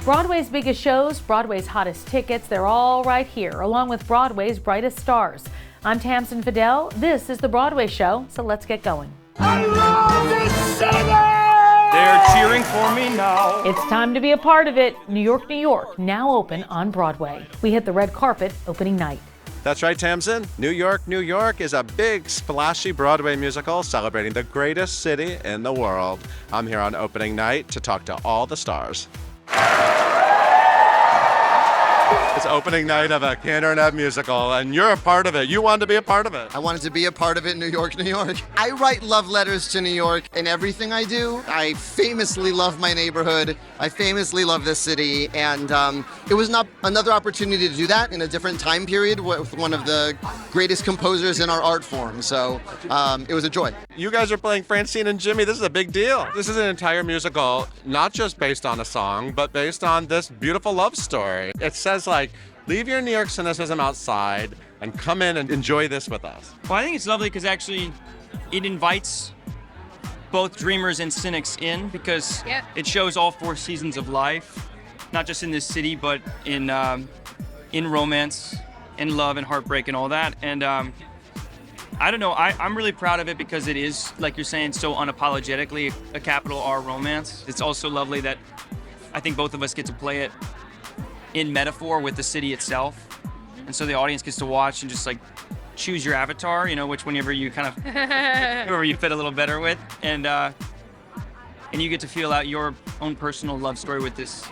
Broadway's biggest shows, Broadway's hottest tickets, they're all right here, along with Broadway's brightest stars. I'm Tamsin Fidel. This is The Broadway Show, so let's get going. I love this city! They're cheering for me now. It's time to be a part of it. New York, New York, now open on Broadway. We hit the red carpet opening night. That's right, Tamsin. New York, New York is a big, splashy Broadway musical celebrating the greatest city in the world. I'm here on opening night to talk to all the stars. It's opening night of a Candor and Ebb musical, and you're a part of it. You wanted to be a part of it. I wanted to be a part of it, New York, New York. I write love letters to New York in everything I do. I famously love my neighborhood. I famously love this city, and it was not another opportunity to do that in a different time period with one of the greatest composers in our art form. So it was a joy. You guys are playing Francine and Jimmy. This is a big deal. This is an entire musical, not just based on a song, but based on this beautiful love story. It says, leave your New York cynicism outside and come in and enjoy this with us. Well, I think it's lovely because actually it invites both dreamers and cynics in because it shows all four seasons of life, not just in this city, but in romance, in love and heartbreak and all that. And I don't know, I'm really proud of it because it is, like you're saying, so unapologetically a capital R romance. It's also lovely that I think both of us get to play it in metaphor with the city itself. And so the audience gets to watch and just choose your avatar, which whenever you kind of, whoever you fit a little better with. And you get to feel out your own personal love story with this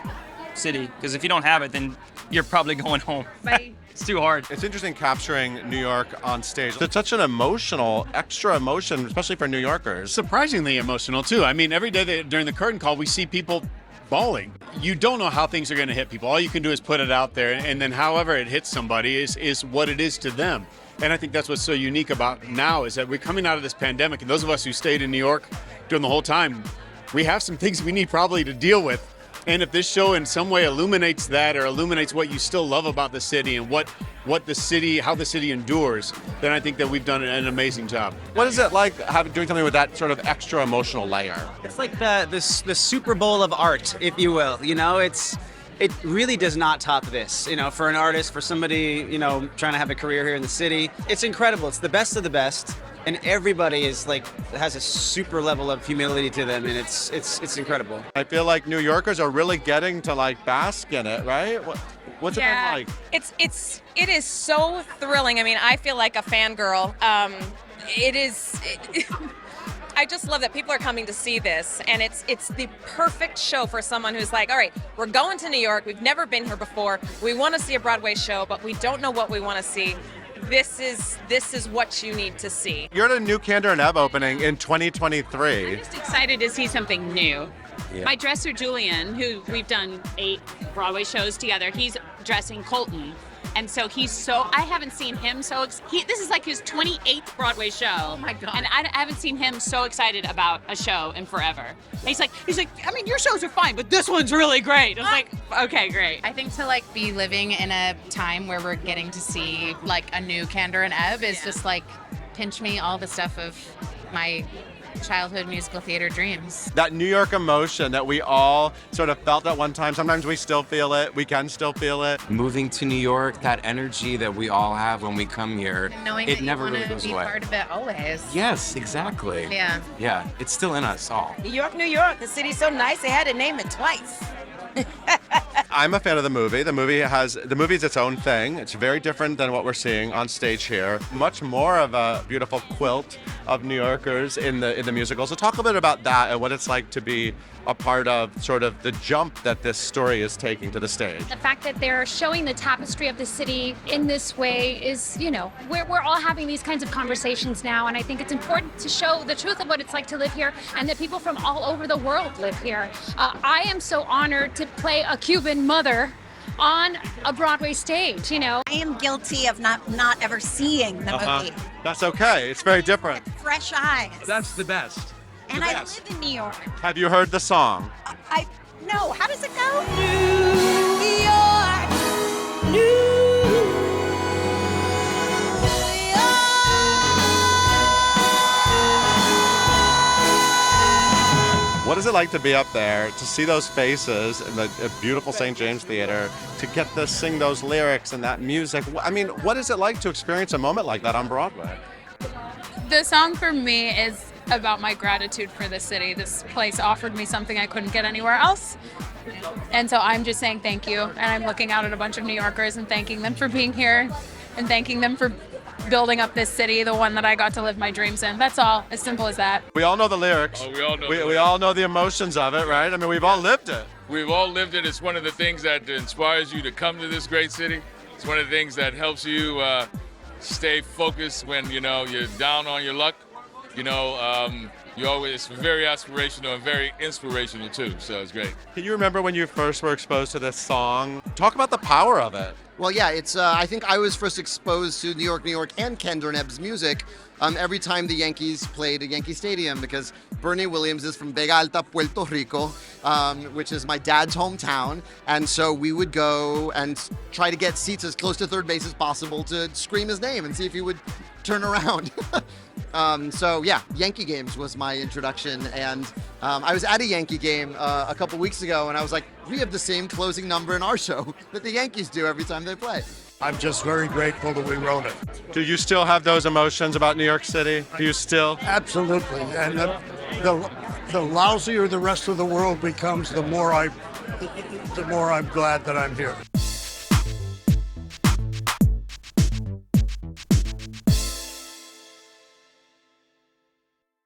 city. Because if you don't have it, then you're probably going home. Bye. It's too hard. It's interesting capturing New York on stage. It's such an emotional, extra emotion, especially for New Yorkers. Surprisingly emotional too. I mean, every day during the curtain call, we see people bawling. You don't know how things are going to hit people. All you can do is put it out there, and then however it hits somebody is what it is to them. And I think that's what's so unique about now is that we're coming out of this pandemic, and those of us who stayed in New York during the whole time, we have some things we need probably to deal with. And if this show in some way illuminates that or illuminates what you still love about the city and how the city endures, then I think that we've done an amazing job. What is it like doing something with that sort of extra emotional layer? It's like the Super Bowl of art, if you will. It really does not top this. For an artist, for somebody, trying to have a career here in the city, it's incredible. It's the best of the best. And everybody is has a super level of humility to them, and it's incredible. I feel like New Yorkers are really getting to bask in it, right? What's it been like? It is so thrilling. I mean, I feel like a fangirl. I just love that people are coming to see this, and it's the perfect show for someone who's all right, we're going to New York. We've never been here before. We want to see a Broadway show, but we don't know what we want to see. This is what you need to see. You're at a new Candor and Ebb opening in 2023. I'm just excited to see something new. Yeah. My dresser, Julian, who we've done 8 Broadway shows together, he's dressing Colton. And so I haven't seen him this is his 28th Broadway show. Oh my God. And I haven't seen him so excited about a show in forever. And he's like, I mean, your shows are fine, but this one's really great. I was like, okay, great. I think to be living in a time where we're getting to see a new Candor and Ebb is just pinch me all the stuff of my childhood musical theater dreams. That New York emotion that we all sort of felt at one time, sometimes we still feel it, we can still feel it. Moving to New York, that energy that we all have when we come here, and knowing it that never you really goes be away. Part of it always. Yes, exactly. Yeah. Yeah, it's still in us all. New York, New York. The city's so nice they had to name it twice. I'm a fan of the movie. The movie is its own thing. It's very different than what we're seeing on stage here. Much more of a beautiful quilt of New Yorkers in the musical. So talk a bit about that and what it's like to be a part of sort of the jump that this story is taking to the stage. The fact that they're showing the tapestry of the city in this way is, we're all having these kinds of conversations now, and I think it's important to show the truth of what it's like to live here and that people from all over the world live here. I am so honored to play a Cuban mother on a Broadway stage, I am guilty of not ever seeing the movie. That's okay. It's very different. With fresh eyes. That's the best. And I live in New York. Have you heard the song? No. How does it go? New York, New York. What is it like to be up there, to see those faces in the beautiful St. James Theater, to get to sing those lyrics and that music? I mean, what is it like to experience a moment like that on Broadway? The song for me is about my gratitude for this city. This place offered me something I couldn't get anywhere else. And so I'm just saying thank you. And I'm looking out at a bunch of New Yorkers and thanking them for being here and thanking them for building up this city, the one that I got to live my dreams in. That's all. As simple as that. We all know the lyrics. Oh, we all know. We all know the emotions of it, right? I mean, we've all lived it. We've all lived it. It's one of the things that inspires you to come to this great city. It's one of the things that helps you stay focused when, you know, you're down on your luck. You know, you always, it's very aspirational and very inspirational too, so it's great. Can you remember when you first were exposed to this song? Talk about the power of it. Well, yeah, it's. I think I was first exposed to New York, and Kendra and Ebb's music every time the Yankees played at Yankee Stadium, because Bernie Williams is from Vega Alta, Puerto Rico, which is my dad's hometown, and so we would go and try to get seats as close to third base as possible to scream his name and see if he would turn around. So yeah, Yankee games was my introduction, and I was at a Yankee game a couple weeks ago, and I was like, we have the same closing number in our show that the Yankees do every time they play. I'm just very grateful that we wrote it. Do you still have those emotions about New York City? Do you still? Absolutely. And the lousier the rest of the world becomes, the more I'm glad that I'm here.